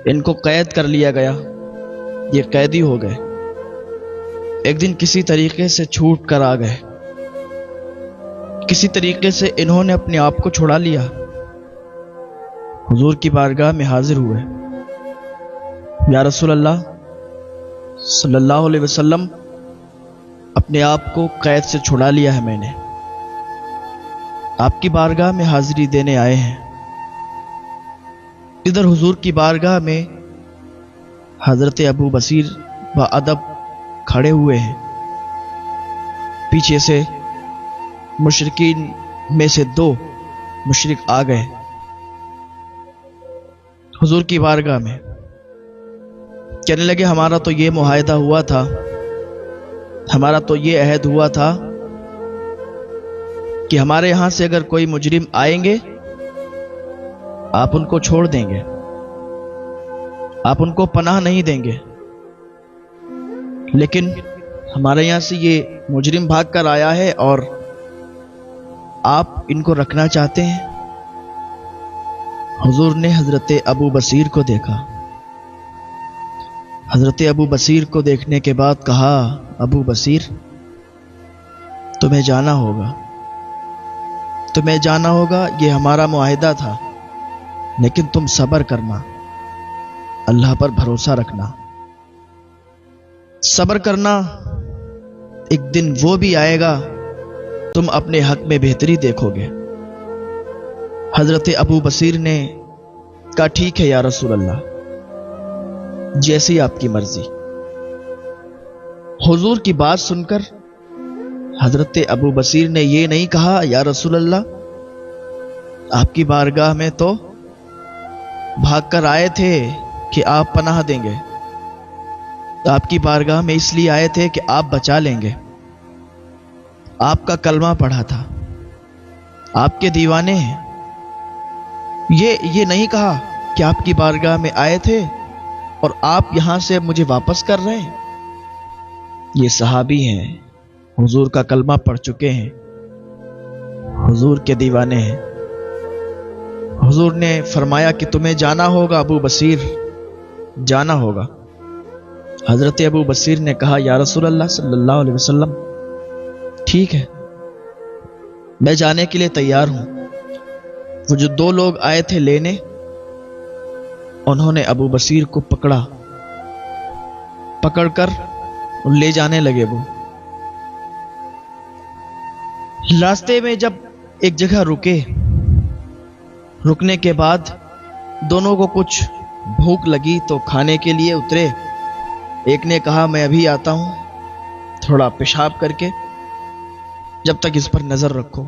ان کو قید کر لیا گیا، یہ قیدی ہو گئے۔ ایک دن کسی طریقے سے چھوٹ کر آ گئے، کسی طریقے سے انہوں نے اپنے آپ کو چھڑا لیا، حضور کی بارگاہ میں حاضر ہوئے۔ یا رسول اللہ صلی اللہ علیہ وسلم، اپنے آپ کو قید سے چھڑا لیا ہے میں نے، آپ کی بارگاہ میں حاضری دینے آئے ہیں۔ ادھر حضور کی بارگاہ میں حضرت ابو بصیر بادب کھڑے ہوئے ہیں، پیچھے سے مشرکین میں سے 2 مشرک آ گئے حضور کی بارگاہ میں، کہنے لگے ہمارا تو یہ معاہدہ ہوا تھا، ہمارا تو یہ عہد ہوا تھا کہ ہمارے یہاں سے اگر کوئی مجرم آئیں گے آپ ان کو چھوڑ دیں گے، آپ ان کو پناہ نہیں دیں گے، لیکن ہمارے یہاں سے یہ مجرم بھاگ کر آیا ہے اور آپ ان کو رکھنا چاہتے ہیں۔ حضور نے حضرت ابو بصیر کو دیکھا، حضرت ابو بصیر کو دیکھنے کے بعد کہا، ابو بصیر تمہیں جانا ہوگا، تمہیں جانا ہوگا، یہ ہمارا معاہدہ تھا، لیکن تم صبر کرنا، اللہ پر بھروسہ رکھنا، صبر کرنا، ایک دن وہ بھی آئے گا تم اپنے حق میں بہتری دیکھو گے۔ حضرت ابو بصیر نے کہا ٹھیک ہے یا رسول اللہ، جیسی آپ کی مرضی۔ حضور کی بات سن کر حضرت ابو بصیر نے یہ نہیں کہا یا رسول اللہ آپ کی بارگاہ میں تو بھاگ کر آئے تھے کہ آپ پناہ دیں گے، آپ کی بارگاہ میں اس لیے آئے تھے کہ آپ بچا لیں گے، آپ کا کلمہ پڑھا تھا، آپ کے دیوانے ہیں۔ یہ نہیں کہا کہ آپ کی بارگاہ میں آئے تھے اور آپ یہاں سے مجھے واپس کر رہے ہیں۔ یہ صحابی ہیں، حضور کا کلمہ پڑھ چکے ہیں، حضور کے دیوانے ہیں۔ حضور نے فرمایا کہ تمہیں جانا ہوگا ابو بصیر، جانا ہوگا۔ حضرت ابو بصیر نے کہا یا رسول اللہ صلی اللہ علیہ وسلم ٹھیک ہے، میں جانے کے لیے تیار ہوں۔ وہ جو 2 لوگ آئے تھے لینے، انہوں نے ابو بصیر کو پکڑ کر لے جانے لگے۔ وہ راستے میں جب ایک جگہ رکنے کے بعد دونوں کو کچھ بھوک لگی تو کھانے کے لیے اترے۔ ایک نے کہا میں ابھی آتا ہوں تھوڑا پیشاب کر کے، جب تک اس پر نظر رکھو۔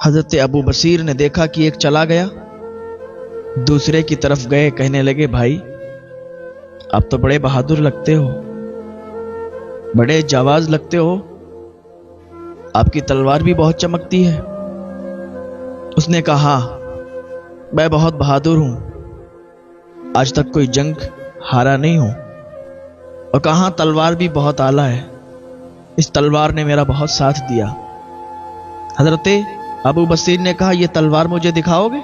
حضرت ابو بصیر نے دیکھا کہ ایک چلا گیا، دوسرے کی طرف گئے، کہنے لگے بھائی آپ تو بڑے بہادر لگتے ہو، بڑے جاواز لگتے ہو، آپ کی تلوار بھی بہت چمکتی ہے۔ اس نے کہا ہاں میں بہت بہادر ہوں، آج تک کوئی جنگ ہارا نہیں ہوں، اور کہاں تلوار بھی بہت اعلیٰ ہے، اس تلوار نے میرا بہت ساتھ دیا۔ حضرت ابو بصیر نے کہا یہ تلوار مجھے دکھاؤ گے؟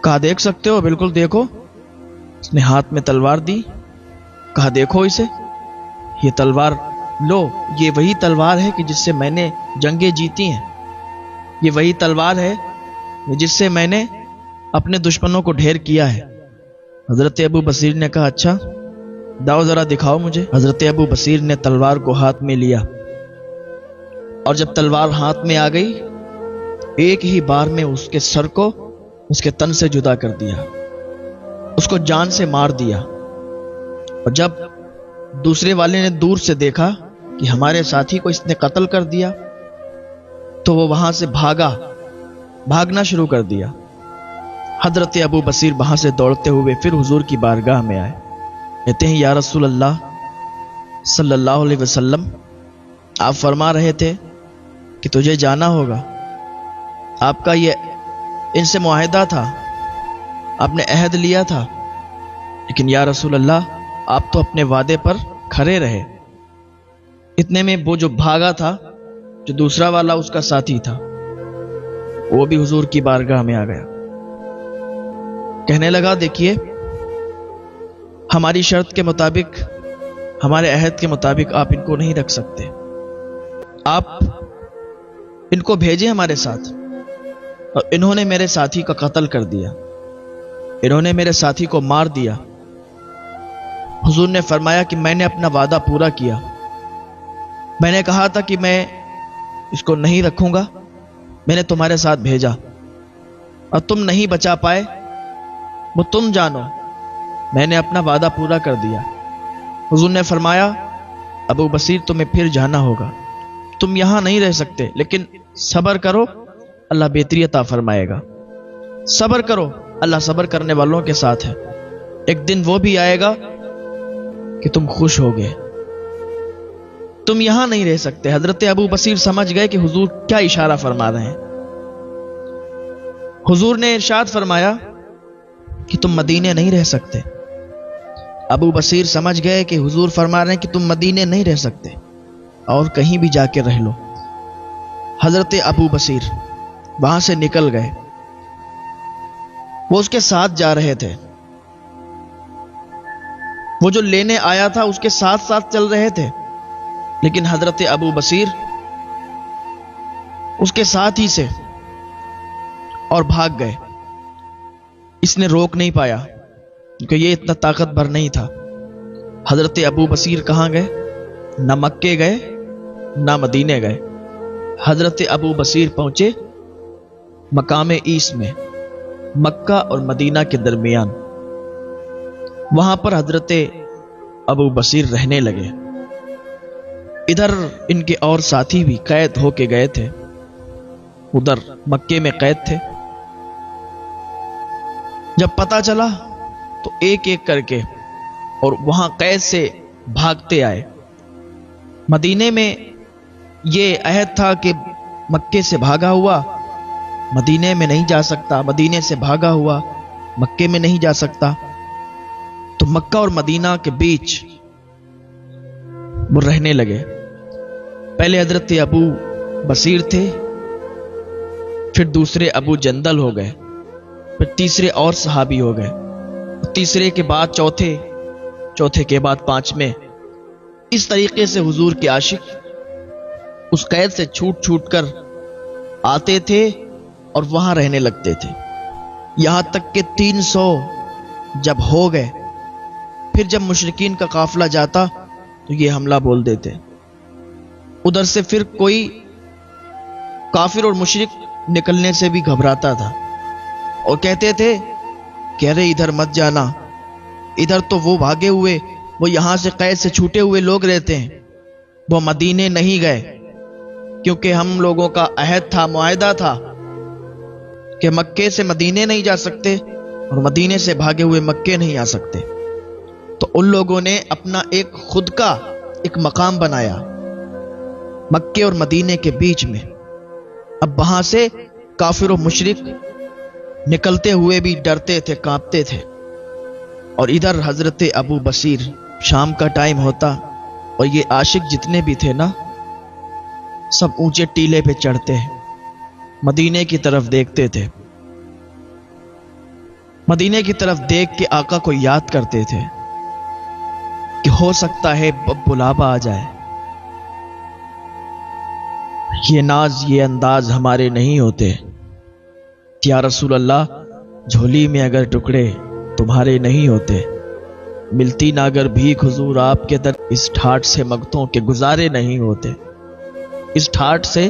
کہا دیکھ سکتے ہو، بالکل دیکھو۔ اس نے ہاتھ میں تلوار دی، کہا دیکھو اسے، یہ تلوار لو، یہ وہی تلوار ہے کہ جس سے میں نے جنگیں جیتی ہیں، یہ وہی تلوار ہے جس سے میں نے اپنے دشمنوں کو ڈھیر کیا ہے۔ حضرت ابو بصیر نے کہا اچھا داؤ ذرا دکھاؤ مجھے۔ حضرت ابو بصیر نے تلوار کو ہاتھ میں لیا، اور جب تلوار ہاتھ میں آ گئی ایک ہی بار میں اس کے سر کو اس کے تن سے جدا کر دیا، اس کو جان سے مار دیا۔ اور جب دوسرے والے نے دور سے دیکھا کہ ہمارے ساتھی کو اس نے قتل کر دیا تو وہ وہاں سے بھاگنا شروع کر دیا۔ حضرت ابو بصیر وہاں سے دوڑتے ہوئے پھر حضور کی بارگاہ میں آئے، کہتے ہیں یا رسول اللہ صلی اللہ علیہ وسلم آپ فرما رہے تھے کہ تجھے جانا ہوگا، آپ کا یہ ان سے معاہدہ تھا، آپ نے عہد لیا تھا، لیکن یا رسول اللہ آپ تو اپنے وعدے پر کھڑے رہے۔ اتنے میں وہ جو بھاگا تھا، جو دوسرا والا اس کا ساتھی تھا، وہ بھی حضور کی بارگاہ میں آ گیا۔ کہنے لگا دیکھیے ہماری شرط کے مطابق، ہمارے عہد کے مطابق آپ ان کو نہیں رکھ سکتے، آپ ان کو بھیجیں ہمارے ساتھ۔ اور انہوں نے میرے ساتھی کا قتل کر دیا، انہوں نے میرے ساتھی کو مار دیا۔ حضور نے فرمایا کہ میں نے اپنا وعدہ پورا کیا، میں نے کہا تھا کہ میں اس کو نہیں رکھوں گا، میں نے تمہارے ساتھ بھیجا اور تم نہیں بچا پائے، وہ تم جانو، میں نے اپنا وعدہ پورا کر دیا۔ حضور نے فرمایا ابو بصیر تمہیں پھر جانا ہوگا، تم یہاں نہیں رہ سکتے، لیکن صبر کرو، اللہ بہتری عطا فرمائے گا۔ صبر کرو، اللہ صبر کرنے والوں کے ساتھ ہے، ایک دن وہ بھی آئے گا کہ تم خوش ہوگے، تم یہاں نہیں رہ سکتے۔ حضرت ابو بصیر سمجھ گئے کہ حضور کیا اشارہ فرما رہے ہیں۔ حضور نے ارشاد فرمایا کہ تم مدینے نہیں رہ سکتے۔ ابو بصیر سمجھ گئے کہ حضور فرما رہے ہیں کہ تم مدینے نہیں رہ سکتے اور کہیں بھی جا کے رہ لو۔ حضرت ابو بصیر وہاں سے نکل گئے، وہ اس کے ساتھ جا رہے تھے، وہ جو لینے آیا تھا اس کے ساتھ ساتھ چل رہے تھے، لیکن حضرت ابو بصیر اس کے ساتھ ہی سے اور بھاگ گئے۔ اس نے روک نہیں پایا کیونکہ یہ اتنا طاقتور نہیں تھا۔ حضرت ابو بصیر کہاں گئے؟ نہ مکے گئے نہ مدینے گئے۔ حضرت ابو بصیر پہنچے مقام عیس میں، مکہ اور مدینہ کے درمیان، وہاں پر حضرت ابو بصیر رہنے لگے۔ ادھر ان کے اور ساتھی بھی قید ہو کے گئے تھے، ادھر مکے میں قید تھے۔ جب پتہ چلا تو ایک ایک کر کے اور وہاں قید سے بھاگتے آئے۔ مدینے میں یہ عہد تھا کہ مکے سے بھاگا ہوا مدینے میں نہیں جا سکتا، مدینے سے بھاگا ہوا مکے میں نہیں جا سکتا، تو مکہ اور مدینہ کے بیچ وہ رہنے لگے۔ پہلے حضرت ابو بصیر تھے، پھر دوسرے ابو جندل ہو گئے، پھر تیسرے اور صحابی ہو گئے، تیسرے کے بعد چوتھے، چوتھے کے بعد پانچویں۔ اس طریقے سے حضور کے عاشق اس قید سے چھوٹ چھوٹ کر آتے تھے اور وہاں رہنے لگتے تھے، یہاں تک کہ 300 جب ہو گئے، پھر جب مشرکین کا قافلہ جاتا تو یہ حملہ بول دیتے۔ ادھر سے پھر کوئی کافر اور مشرک نکلنے سے بھی گھبراتا تھا اور کہتے تھے کہ ارے ادھر مت جانا، ادھر تو وہ بھاگے ہوئے، وہ یہاں سے قید سے چھوٹے ہوئے لوگ رہتے ہیں، وہ مدینے نہیں گئے، کیونکہ ہم لوگوں کا عہد تھا، معاہدہ تھا کہ مکے سے مدینے نہیں جا سکتے اور مدینے سے بھاگے ہوئے مکے نہیں آ سکتے۔ تو ان لوگوں نے اپنا ایک خود کا ایک مقام بنایا مکے اور مدینے کے بیچ میں۔ اب وہاں سے کافر و مشرک نکلتے ہوئے بھی ڈرتے تھے، کانپتے تھے، اور ادھر حضرت ابو بصیر شام کا ٹائم ہوتا اور یہ عاشق جتنے بھی تھے نا، سب اونچے ٹیلے پہ چڑھتے مدینے کی طرف دیکھتے تھے، مدینے کی طرف دیکھ کے آقا کو یاد کرتے تھے کہ ہو سکتا ہے بلاوا آ جائے، یہ ناز یہ انداز ہمارے نہیں ہوتے، یا رسول اللہ جھولی میں اگر ٹکڑے تمہارے نہیں ہوتے، ملتی نہ اگر بھیک حضور آپ کے در، اس ٹھاٹ سے مگتوں کے گزارے نہیں ہوتے، اس ٹھاٹ سے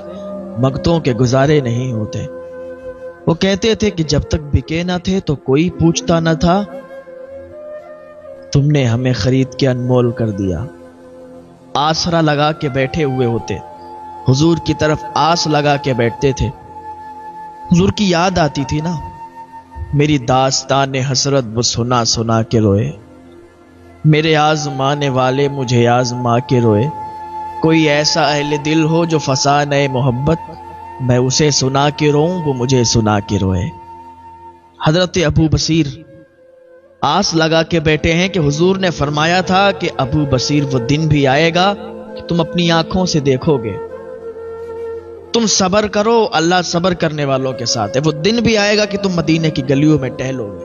مگتوں کے گزارے نہیں ہوتے۔ وہ کہتے تھے کہ جب تک بکے نہ تھے تو کوئی پوچھتا نہ تھا، تم نے ہمیں خرید کے انمول کر دیا۔ آسرا لگا کے بیٹھے ہوئے ہوتے، حضور کی طرف آس لگا کے بیٹھتے تھے۔ حضور کی یاد آتی تھی نا، میری داستان حسرت وہ سنا سنا کے روئے، میرے آزمانے والے مجھے آزما کے روئے، کوئی ایسا اہل دل ہو جو فسانے محبت، میں اسے سنا کے روؤں وہ مجھے سنا کے روئے۔ حضرت ابو بصیر آس لگا کے بیٹھے ہیں کہ حضور نے فرمایا تھا کہ ابو بصیر وہ دن بھی آئے گا کہ تم اپنی آنکھوں سے دیکھو گے، تم صبر کرو، اللہ صبر کرنے والوں کے ساتھ ہے، وہ دن بھی آئے گا کہ تم مدینے کی گلیوں میں ٹہلو گے،